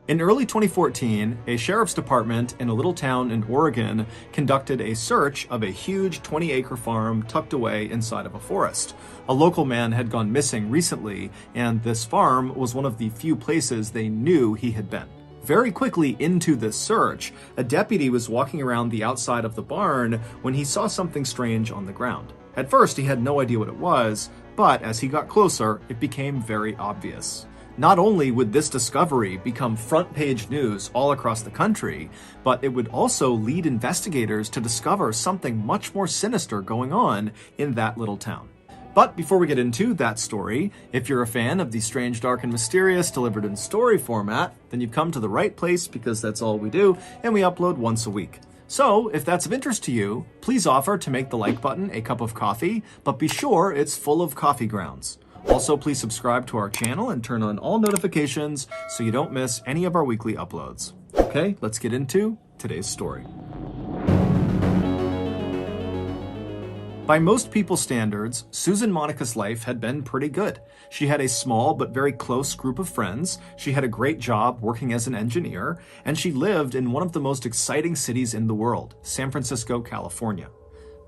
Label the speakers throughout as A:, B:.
A: In early 2014, a sheriff's department in a little town in Oregon conducted a search of a huge 20-acre farm tucked away inside of a forest. A local man had gone missing recently, and this farm was one of the few places they knew he had been. Very quickly into this search, a deputy was walking around the outside of the barn when he saw something strange on the ground. At first, he had no idea what it was, but as he got closer, it became very obvious. Not only would this discovery become front-page news all across the country, but it would also lead investigators to discover something much more sinister going on in that little town. But before we get into that story, if you're a fan of the strange, dark, and mysterious delivered in story format, then you've come to the right place because that's all we do, and we upload once a week. So, if that's of interest to you, please offer to make the like button a cup of coffee, but be sure it's full of coffee grounds. Also, please subscribe to our channel and turn on all notifications so you don't miss any of our weekly uploads. Okay, let's get into today's story. By most people's standards, Susan Monica's life had been pretty good. She had a small but very close group of friends, she had a great job working as an engineer, and she lived in one of the most exciting cities in the world, San Francisco, California.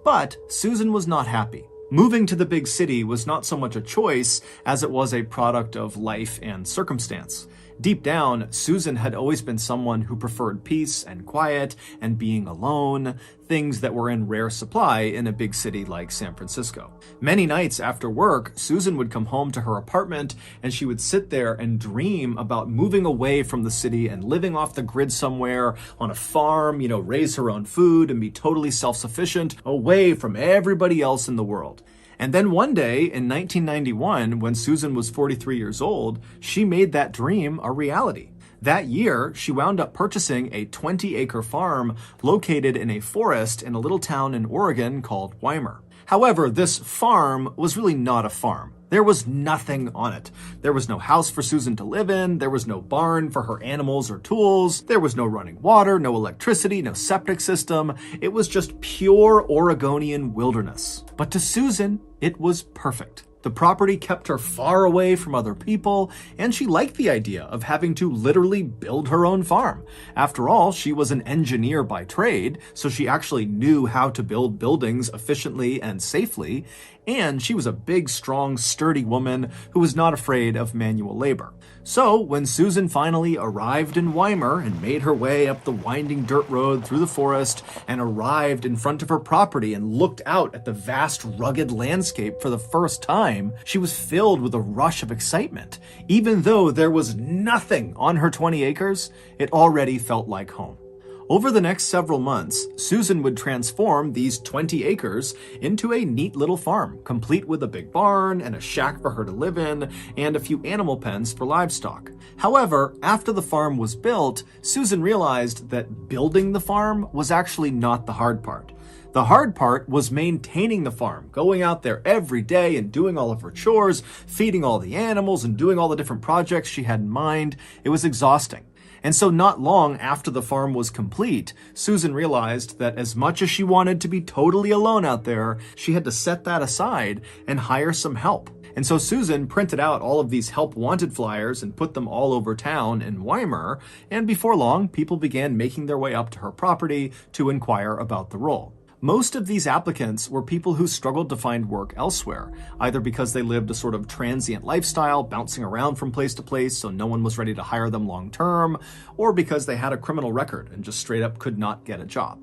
A: But Susan was not happy. Moving to the big city was not so much a choice as it was a product of life and circumstance. Deep down, Susan had always been someone who preferred peace and quiet and being alone, things that were in rare supply in a big city like San Francisco. Many nights after work, Susan would come home to her apartment and she would sit there and dream about moving away from the city and living off the grid somewhere on a farm, raise her own food and be totally self-sufficient, away from everybody else in the world. And then one day in 1991, when Susan was 43 years old, she made that dream a reality. That year, she wound up purchasing a 20-acre farm located in a forest in a little town in Oregon called Weimar. However, this farm was really not a farm. There was nothing on it. There was no house for Susan to live in, there was no barn for her animals or tools, there was no running water, no electricity, no septic system. It was just pure Oregonian wilderness. But to Susan, it was perfect. The property kept her far away from other people, and she liked the idea of having to literally build her own farm. After all, she was an engineer by trade, so she actually knew how to build buildings efficiently and safely, and she was a big, strong, sturdy woman who was not afraid of manual labor. So, when Susan finally arrived in Weimar and made her way up the winding dirt road through the forest and arrived in front of her property and looked out at the vast, rugged landscape for the first time, she was filled with a rush of excitement. Even though there was nothing on her 20 acres, it already felt like home. Over the next several months, Susan would transform these 20 acres into a neat little farm, complete with a big barn and a shack for her to live in, and a few animal pens for livestock. However, after the farm was built, Susan realized that building the farm was actually not the hard part. The hard part was maintaining the farm, going out there every day and doing all of her chores, feeding all the animals and doing all the different projects she had in mind. It was exhausting. And so not long after the farm was complete, Susan realized that as much as she wanted to be totally alone out there, she had to set that aside and hire some help. And so Susan printed out all of these help wanted flyers and put them all over town in Weimar, and before long, people began making their way up to her property to inquire about the role. Most of these applicants were people who struggled to find work elsewhere, either because they lived a sort of transient lifestyle, bouncing around from place to place so no one was ready to hire them long term, or because they had a criminal record and just straight up could not get a job.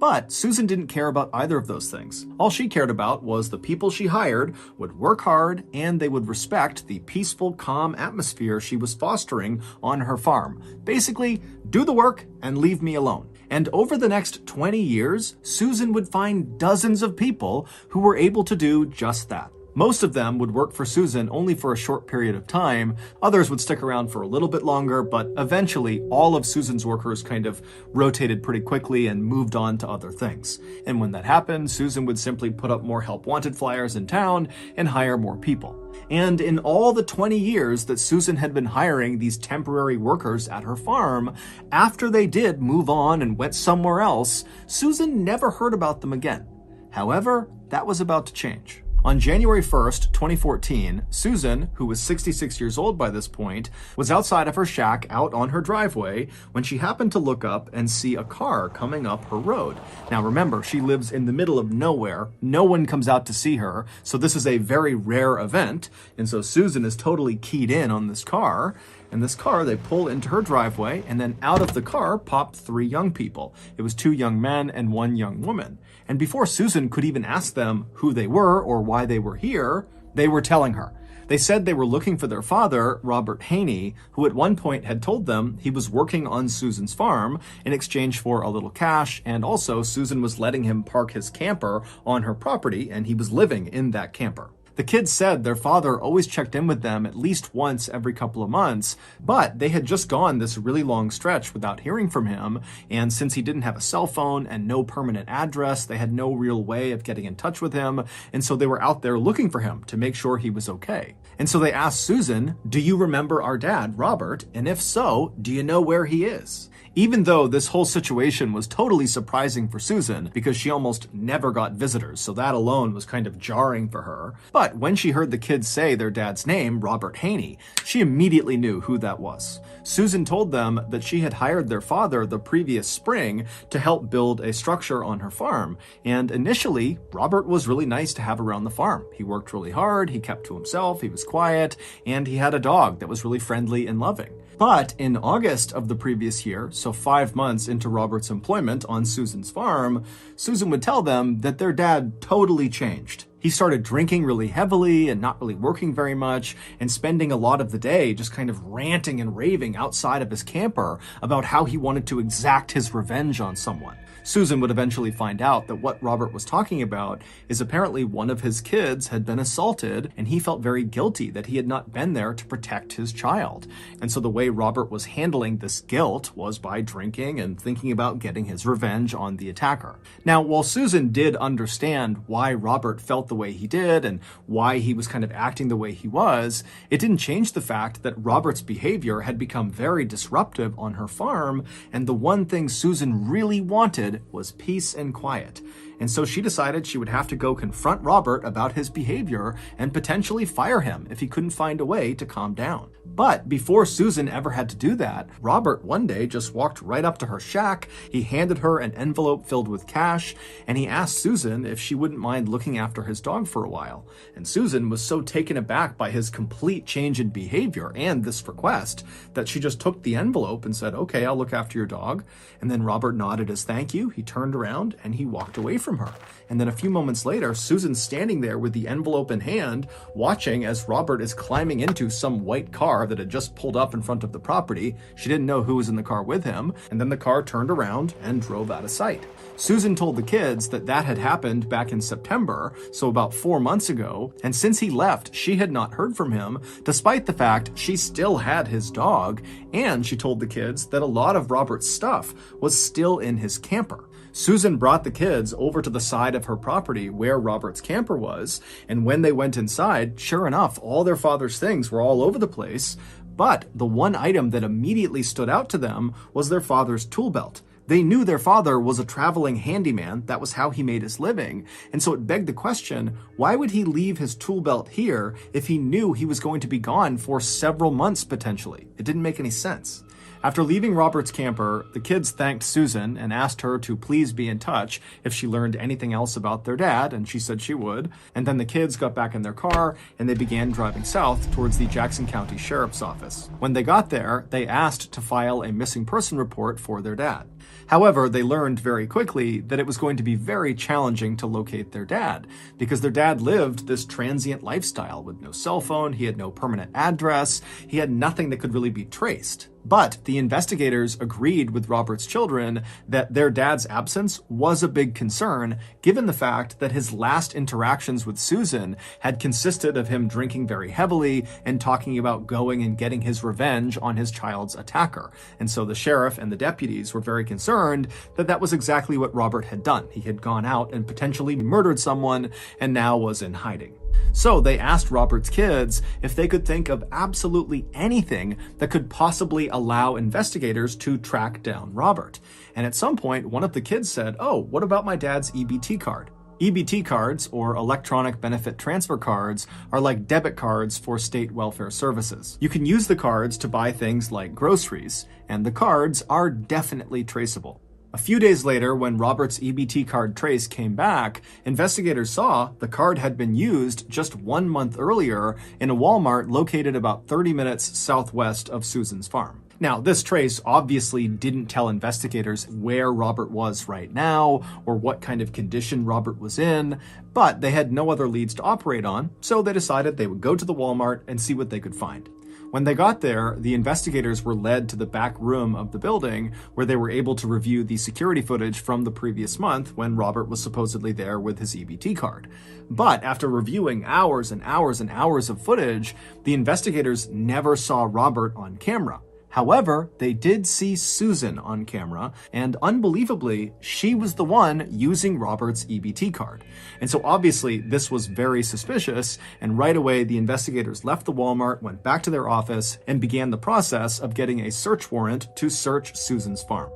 A: But Susan didn't care about either of those things. All she cared about was the people she hired would work hard and they would respect the peaceful, calm atmosphere she was fostering on her farm. Basically, do the work and leave me alone. And over the next 20 years, Susan would find dozens of people who were able to do just that. Most of them would work for Susan only for a short period of time. Others would stick around for a little bit longer, but eventually all of Susan's workers kind of rotated pretty quickly and moved on to other things. And when that happened, Susan would simply put up more help wanted flyers in town and hire more people. And in all the 20 years that Susan had been hiring these temporary workers at her farm, after they did move on and went somewhere else, Susan never heard about them again. However, that was about to change. On January 1st, 2014, Susan, who was 66 years old by this point, was outside of her shack out on her driveway when she happened to look up and see a car coming up her road. Now remember, she lives in the middle of nowhere. No one comes out to see her, so this is a very rare event. And so Susan is totally keyed in on this car. And this car, they pull into her driveway, and then out of the car popped 3 young people. It was 2 young men and 1 young woman. And before Susan could even ask them who they were or why they were here, they were telling her. They said they were looking for their father, Robert Haney, who at one point had told them he was working on Susan's farm in exchange for a little cash, and also Susan was letting him park his camper on her property, and he was living in that camper. The kids said their father always checked in with them at least once every couple of months, but they had just gone this really long stretch without hearing from him, and since he didn't have a cell phone and no permanent address, they had no real way of getting in touch with him, and so they were out there looking for him to make sure he was okay. And so they asked Susan, "Do you remember our dad, Robert? And if so, do you know where he is?" Even though this whole situation was totally surprising for Susan because she almost never got visitors, so that alone was kind of jarring for her. But when she heard the kids say their dad's name, Robert Haney, she immediately knew who that was. Susan told them that she had hired their father the previous spring to help build a structure on her farm. And initially, Robert was really nice to have around the farm. He worked really hard, he kept to himself, he was quiet, and he had a dog that was really friendly and loving. But in August of the previous year, so 5 months into Robert's employment on Susan's farm, Susan would tell them that their dad totally changed. He started drinking really heavily and not really working very much and spending a lot of the day just kind of ranting and raving outside of his camper about how he wanted to exact his revenge on someone. Susan would eventually find out that what Robert was talking about is apparently one of his kids had been assaulted, and he felt very guilty that he had not been there to protect his child. And so the way Robert was handling this guilt was by drinking and thinking about getting his revenge on the attacker. Now, while Susan did understand why Robert felt the way he did and why he was kind of acting the way he was, it didn't change the fact that Robert's behavior had become very disruptive on her farm, and the one thing Susan really wanted was peace and quiet. And so she decided she would have to go confront Robert about his behavior and potentially fire him if he couldn't find a way to calm down. But before Susan ever had to do that, Robert one day just walked right up to her shack, he handed her an envelope filled with cash, and he asked Susan if she wouldn't mind looking after his dog for a while. And Susan was so taken aback by his complete change in behavior and this request that she just took the envelope and said, "Okay, I'll look after your dog." And then Robert nodded as thank you, he turned around, and he walked away from her. And then a few moments later, Susan's standing there with the envelope in hand, watching as Robert is climbing into some white car that had just pulled up in front of the property. She didn't know who was in the car with him, and then the car turned around and drove out of sight. Susan told the kids that that had happened back in September, so about 4 months ago, and since he left, she had not heard from him, despite the fact she still had his dog, and she told the kids that a lot of Robert's stuff was still in his camper. Susan brought the kids over to the side of her property where Robert's camper was, and when they went inside, sure enough, all their father's things were all over the place, but the one item that immediately stood out to them was their father's tool belt. They knew their father was a traveling handyman, that was how he made his living, and so it begged the question, why would he leave his tool belt here if he knew he was going to be gone for several months potentially? It didn't make any sense. After leaving Robert's camper, the kids thanked Susan and asked her to please be in touch if she learned anything else about their dad, and she said she would. And then the kids got back in their car and they began driving south towards the Jackson County Sheriff's Office. When they got there, they asked to file a missing person report for their dad. However, they learned very quickly that it was going to be very challenging to locate their dad, because their dad lived this transient lifestyle with no cell phone, he had no permanent address, he had nothing that could really be traced. But the investigators agreed with Robert's children that their dad's absence was a big concern, given the fact that his last interactions with Susan had consisted of him drinking very heavily and talking about going and getting his revenge on his child's attacker. And so the sheriff and the deputies were very concerned that that was exactly what Robert had done. He had gone out and potentially murdered someone and now was in hiding. So they asked Robert's kids if they could think of absolutely anything that could possibly allow investigators to track down Robert. And at some point, one of the kids said, "Oh, what about my dad's EBT card?" EBT cards, or electronic benefit transfer cards, are like debit cards for state welfare services. You can use the cards to buy things like groceries, and the cards are definitely traceable. A few days later, when Robert's EBT card trace came back, investigators saw the card had been used just 1 month earlier in a Walmart located about 30 minutes southwest of Susan's farm. Now, this trace obviously didn't tell investigators where Robert was right now or what kind of condition Robert was in, but they had no other leads to operate on, so they decided they would go to the Walmart and see what they could find. When they got there, the investigators were led to the back room of the building where they were able to review the security footage from the previous month when Robert was supposedly there with his EBT card. But after reviewing hours and hours and hours of footage, the investigators never saw Robert on camera. However, they did see Susan on camera, and unbelievably, she was the one using Robert's EBT card. And so obviously, this was very suspicious, and right away, the investigators left the Walmart, went back to their office, and began the process of getting a search warrant to search Susan's farm.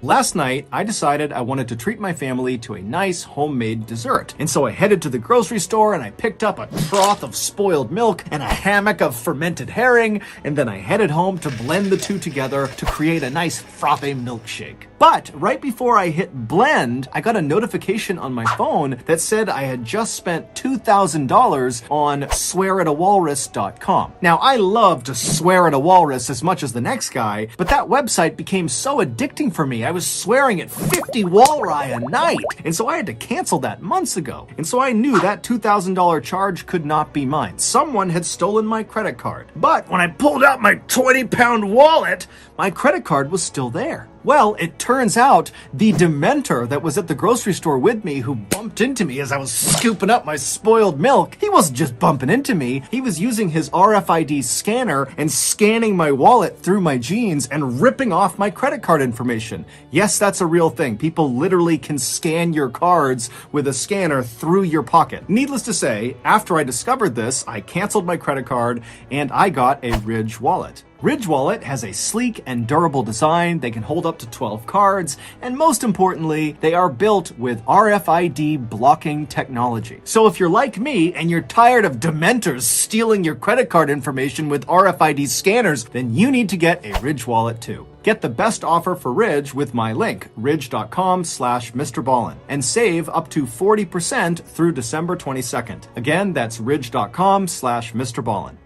A: Last night, I decided I wanted to treat my family to a nice homemade dessert. And so I headed to the grocery store and I picked up a trough of spoiled milk and a hammock of fermented herring, and then I headed home to blend the two together to create a nice frappe milkshake. But right before I hit blend, I got a notification on my phone that said I had just spent $2,000 on swearatawalrus.com. Now, I love to swear at a walrus as much as the next guy, but that website became so addicting for me. I was swearing at 50 walrus a night, and so I had to cancel that months ago. And so I knew that $2,000 charge could not be mine. Someone had stolen my credit card. But when I pulled out my 20-pound wallet, my credit card was still there. Well, it turns out the Dementor that was at the grocery store with me, who bumped into me as I was scooping up my spoiled milk, he wasn't just bumping into me, he was using his RFID scanner and scanning my wallet through my jeans and ripping off my credit card information. Yes, that's a real thing. People literally can scan your cards with a scanner through your pocket. Needless to say, after I discovered this, I canceled my credit card and I got a Ridge wallet. Ridge Wallet has a sleek and durable design. They can hold up to 12 cards, and most importantly, they are built with RFID blocking technology. So if you're like me and you're tired of Dementors stealing your credit card information with RFID scanners, then you need to get a Ridge Wallet too. Get the best offer for Ridge with my link, ridge.com/Mr.Ballen, and save up to 40% through December 22nd. Again, that's ridge.com/Mr.Ballen.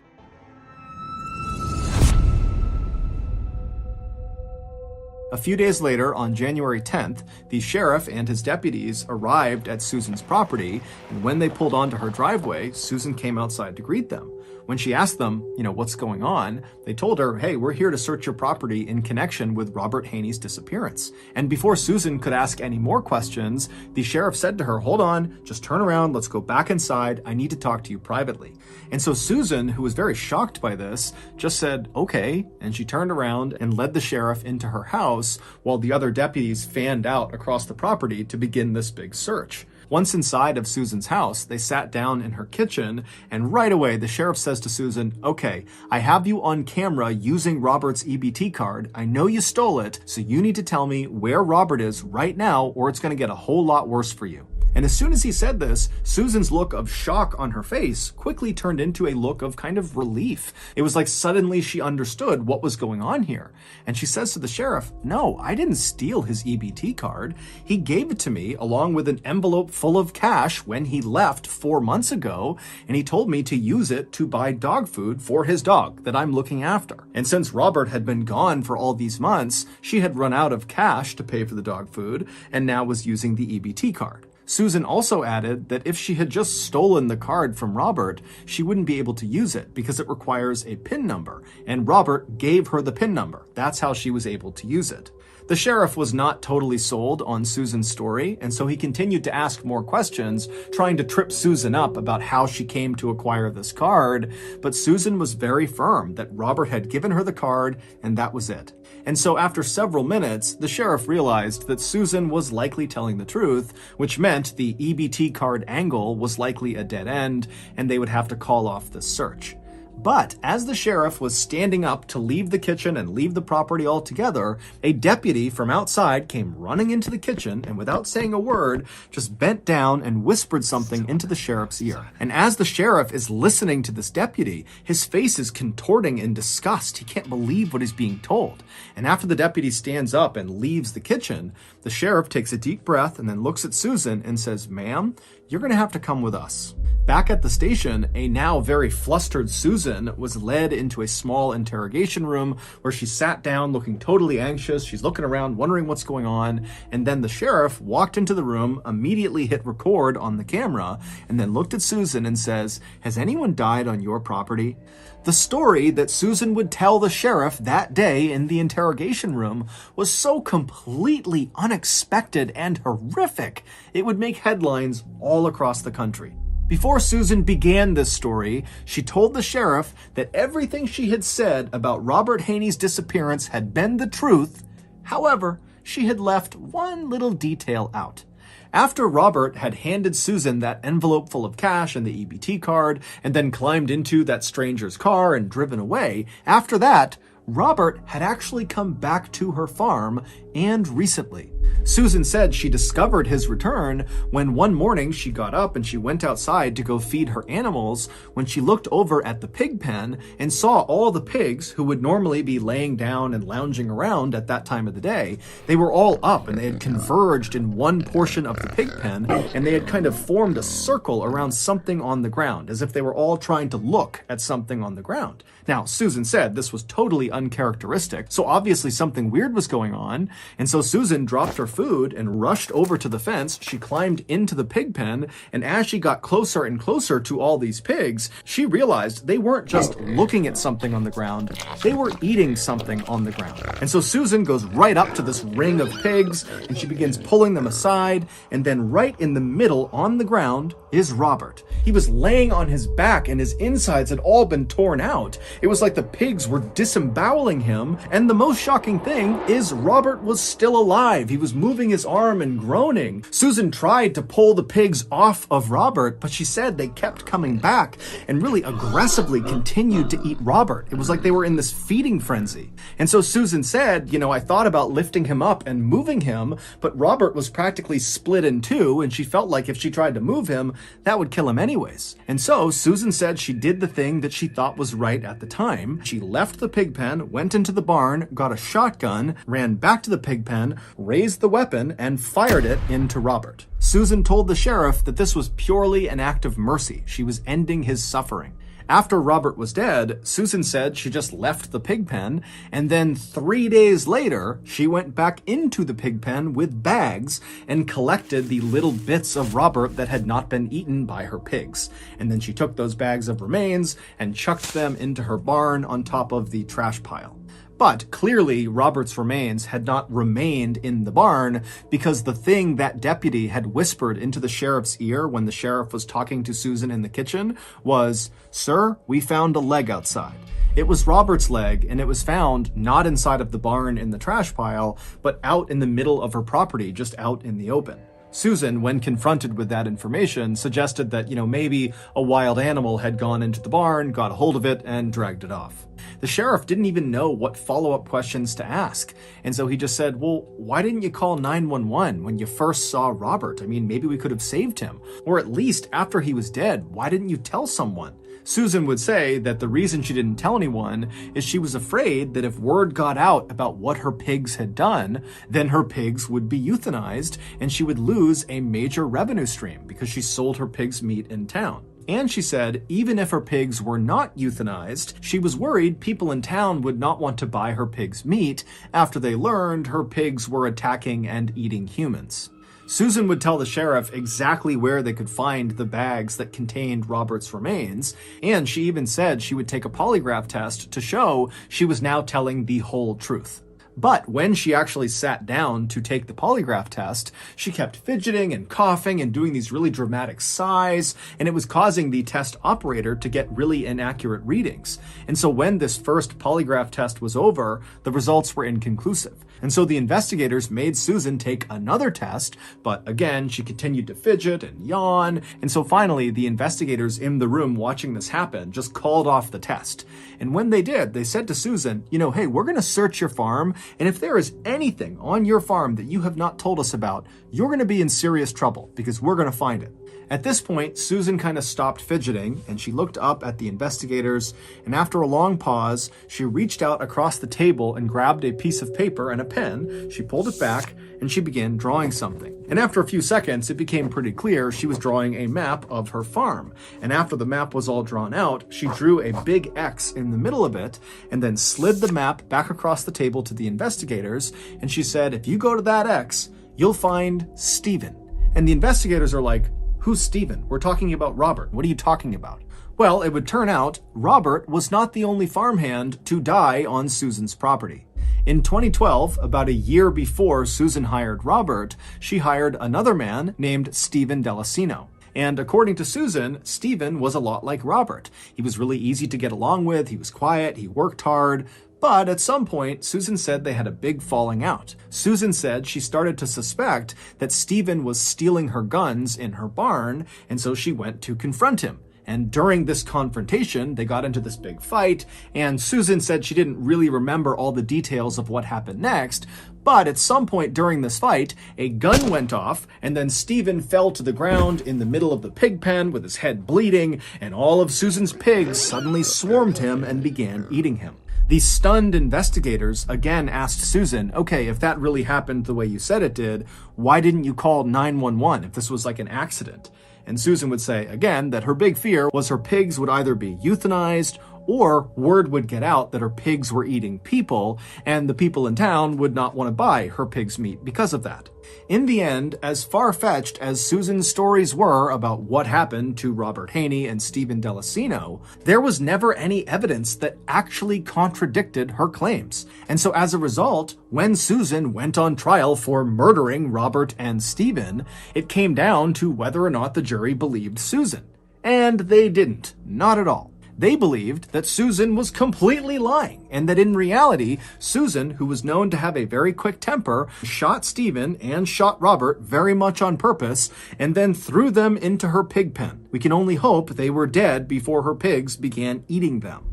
A: A few days later, on January 10th, the sheriff and his deputies arrived at Susan's property, and when they pulled onto her driveway, Susan came outside to greet them. When she asked them, what's going on, they told her, hey, we're here to search your property in connection with Robert Haney's disappearance. And before Susan could ask any more questions, the sheriff said to her, hold on, just turn around, let's go back inside, I need to talk to you privately. And so Susan, who was very shocked by this, just said, okay, and she turned around and led the sheriff into her house while the other deputies fanned out across the property to begin this big search. Once inside of Susan's house, they sat down in her kitchen, and right away the sheriff says to Susan, okay, I have you on camera using Robert's EBT card. I know you stole it, so you need to tell me where Robert is right now, or it's going to get a whole lot worse for you. And as soon as he said this, Susan's look of shock on her face quickly turned into a look of kind of relief. It was like suddenly she understood what was going on here. And she says to the sheriff, no, I didn't steal his EBT card. He gave it to me along with an envelope full of cash when he left 4 months ago, and he told me to use it to buy dog food for his dog that I'm looking after. And since Robert had been gone for all these months, she had run out of cash to pay for the dog food and now was using the EBT card. Susan also added that if she had just stolen the card from Robert, she wouldn't be able to use it because it requires a PIN number, and Robert gave her the PIN number. That's how she was able to use it. The sheriff was not totally sold on Susan's story, and so he continued to ask more questions, trying to trip Susan up about how she came to acquire this card, but Susan was very firm that Robert had given her the card, and that was it. And so after several minutes, the sheriff realized that Susan was likely telling the truth, which meant the EBT card angle was likely a dead end, and they would have to call off this search. But as the sheriff was standing up to leave the kitchen and leave the property altogether, a deputy from outside came running into the kitchen and without saying a word, just bent down and whispered something into the sheriff's ear. And as the sheriff is listening to this deputy, his face is contorting in disgust. He can't believe what he's being told. And after the deputy stands up and leaves the kitchen, the sheriff takes a deep breath and then looks at Susan and says, "Ma'am, you're going to have to come with us." Back at the station, a now very flustered Susan was led into a small interrogation room where she sat down looking totally anxious. She's looking around, wondering what's going on. And then the sheriff walked into the room, immediately hit record on the camera, and then looked at Susan and says, "Has anyone died on your property?" The story that Susan would tell the sheriff that day in the interrogation room was so completely unexpected and horrific, it would make headlines all across the country. Before Susan began this story, she told the sheriff that everything she had said about Robert Haney's disappearance had been the truth. However, she had left one little detail out. After Robert had handed Susan that envelope full of cash and the EBT card, and then climbed into that stranger's car and driven away, after that, Robert had actually come back to her farm, and recently. Susan said she discovered his return when one morning she got up and she went outside to go feed her animals when she looked over at the pig pen and saw all the pigs who would normally be laying down and lounging around at that time of the day. They were all up and they had converged in one portion of the pig pen, and they had kind of formed a circle around something on the ground, as if they were all trying to look at something on the ground. Now, Susan said this was totally uncharacteristic, so obviously something weird was going on, and so Susan dropped her food and rushed over to the fence. She climbed into the pig pen, and as she got closer and closer to all these pigs, she realized they weren't just looking at something on the ground, they were eating something on the ground. And so Susan goes right up to this ring of pigs, and she begins pulling them aside, and then right in the middle on the ground is Robert. He was laying on his back, and his insides had all been torn out. It was like the pigs were disemboweling him, and the most shocking thing is Robert was still alive. He was moving his arm and groaning. Susan tried to pull the pigs off of Robert, but she said they kept coming back and really aggressively continued to eat Robert. It was like they were in this feeding frenzy. And so Susan said, I thought about lifting him up and moving him, but Robert was practically split in two, and she felt like if she tried to move him, that would kill him anyways. And so Susan said she did the thing that she thought was right at the time. She left the pig pen, went into the barn, got a shotgun, ran back to the pig pen, raised the weapon, and fired it into Robert. Susan told the sheriff that this was purely an act of mercy. She was ending his suffering. After Robert was dead, Susan said she just left the pig pen, and then 3 days later, she went back into the pig pen with bags and collected the little bits of Robert that had not been eaten by her pigs. And then she took those bags of remains and chucked them into her barn on top of the trash pile. But clearly, Robert's remains had not remained in the barn, because the thing that deputy had whispered into the sheriff's ear when the sheriff was talking to Susan in the kitchen was, "Sir, we found a leg outside." It was Robert's leg, and it was found not inside of the barn in the trash pile, but out in the middle of her property, just out in the open. Susan, when confronted with that information, suggested that, maybe a wild animal had gone into the barn, got a hold of it, and dragged it off. The sheriff didn't even know what follow-up questions to ask, and so he just said, "Well, why didn't you call 911 when you first saw Robert? I mean, maybe we could have saved him. Or at least after he was dead, why didn't you tell someone?" Susan would say that the reason she didn't tell anyone is she was afraid that if word got out about what her pigs had done, then her pigs would be euthanized and she would lose a major revenue stream because she sold her pigs' meat in town. And she said even if her pigs were not euthanized, she was worried people in town would not want to buy her pigs' meat after they learned her pigs were attacking and eating humans. Susan would tell the sheriff exactly where they could find the bags that contained Robert's remains, and she even said she would take a polygraph test to show she was now telling the whole truth. But when she actually sat down to take the polygraph test, she kept fidgeting and coughing and doing these really dramatic sighs, and it was causing the test operator to get really inaccurate readings. And so when this first polygraph test was over, the results were inconclusive. And so the investigators made Susan take another test, but again, she continued to fidget and yawn. And so finally, the investigators in the room watching this happen just called off the test. And when they did, they said to Susan, hey, we're going to search your farm, and if there is anything on your farm that you have not told us about, you're going to be in serious trouble because we're going to find it. At this point, Susan kind of stopped fidgeting and she looked up at the investigators, and after a long pause, she reached out across the table and grabbed a piece of paper and a pen. She pulled it back and she began drawing something. And after a few seconds, it became pretty clear she was drawing a map of her farm. And after the map was all drawn out, she drew a big X in the middle of it and then slid the map back across the table to the investigators. And she said, if you go to that X, you'll find Stephen. And the investigators are like, who's Stephen? We're talking about Robert. What are you talking about? Well, it would turn out Robert was not the only farmhand to die on Susan's property. In 2012, about a year before Susan hired Robert, she hired another man named Stephen Delacino. And according to Susan, Stephen was a lot like Robert. He was really easy to get along with, he was quiet, he worked hard. But at some point, Susan said they had a big falling out. Susan said she started to suspect that Stephen was stealing her guns in her barn, and so she went to confront him. And during this confrontation, they got into this big fight, and Susan said she didn't really remember all the details of what happened next, but at some point during this fight, a gun went off, and then Stephen fell to the ground in the middle of the pig pen with his head bleeding, and all of Susan's pigs suddenly swarmed him and began eating him. The stunned investigators again asked Susan, okay, if that really happened the way you said it did, why didn't you call 911 if this was like an accident? And Susan would say, again, that her big fear was her pigs would either be euthanized or word would get out that her pigs were eating people, and the people in town would not want to buy her pig's meat because of that. In the end, as far-fetched as Susan's stories were about what happened to Robert Haney and Stephen Delacino, there was never any evidence that actually contradicted her claims. And so as a result, when Susan went on trial for murdering Robert and Stephen, it came down to whether or not the jury believed Susan. And they didn't. Not at all. They believed that Susan was completely lying, and that in reality, Susan, who was known to have a very quick temper, shot Stephen and shot Robert very much on purpose, and then threw them into her pig pen. We can only hope they were dead before her pigs began eating them.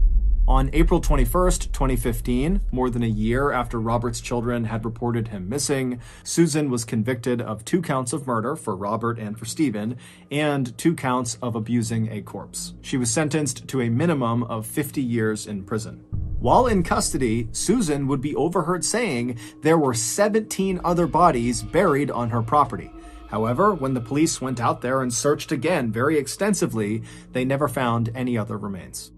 A: On April 21st, 2015, more than a year after Robert's children had reported him missing, Susan was convicted of 2 counts of murder for Robert and for Stephen, and 2 counts of abusing a corpse. She was sentenced to a minimum of 50 years in prison. While in custody, Susan would be overheard saying there were 17 other bodies buried on her property. However, when the police went out there and searched again very extensively, they never found any other remains.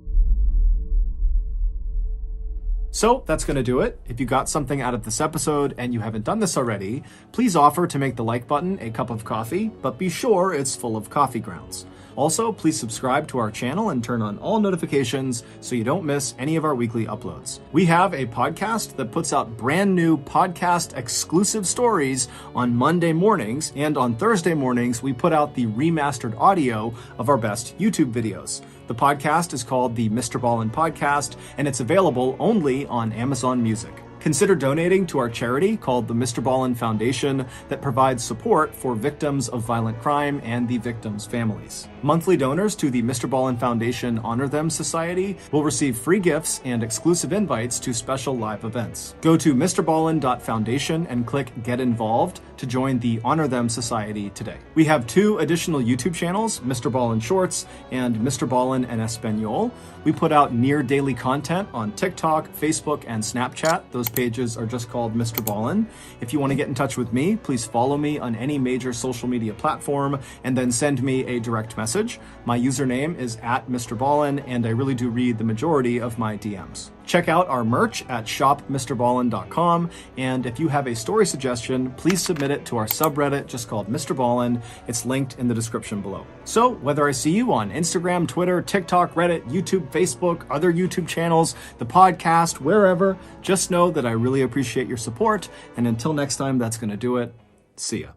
A: So that's going to do it. If you got something out of this episode and you haven't done this already, please offer to make the like button a cup of coffee, but be sure it's full of coffee grounds. Also, please subscribe to our channel and turn on all notifications so you don't miss any of our weekly uploads. We have a podcast that puts out brand new podcast exclusive stories on Monday mornings, and on Thursday mornings, we put out the remastered audio of our best YouTube videos. The podcast is called the Mr.Ballen Podcast, and it's available only on Amazon Music. Consider donating to our charity called the Mr.Ballen Foundation that provides support for victims of violent crime and the victims' families. Monthly donors to the Mr.Ballen Foundation Honor Them Society will receive free gifts and exclusive invites to special live events. Go to mrballen.foundation and click Get Involved to join the Honor Them Society today. We have 2 additional YouTube channels, Mr. Ballen Shorts and Mr. Ballen en Espanol. We put out near daily content on TikTok, Facebook, and Snapchat. Those pages are just called Mr. Ballen. If you want to get in touch with me, please follow me on any major social media platform and then send me a direct message. My username is @Mr. Ballen, and I really do read the majority of my DMs. Check out our merch at shopmrballen.com, and if you have a story suggestion, please submit it to our subreddit just called Mr. Ballen. It's linked in the description below. So whether I see you on Instagram, Twitter, TikTok, Reddit, YouTube, Facebook, other YouTube channels, the podcast, wherever, just know that I really appreciate your support, and until next time, that's going to do it. See ya.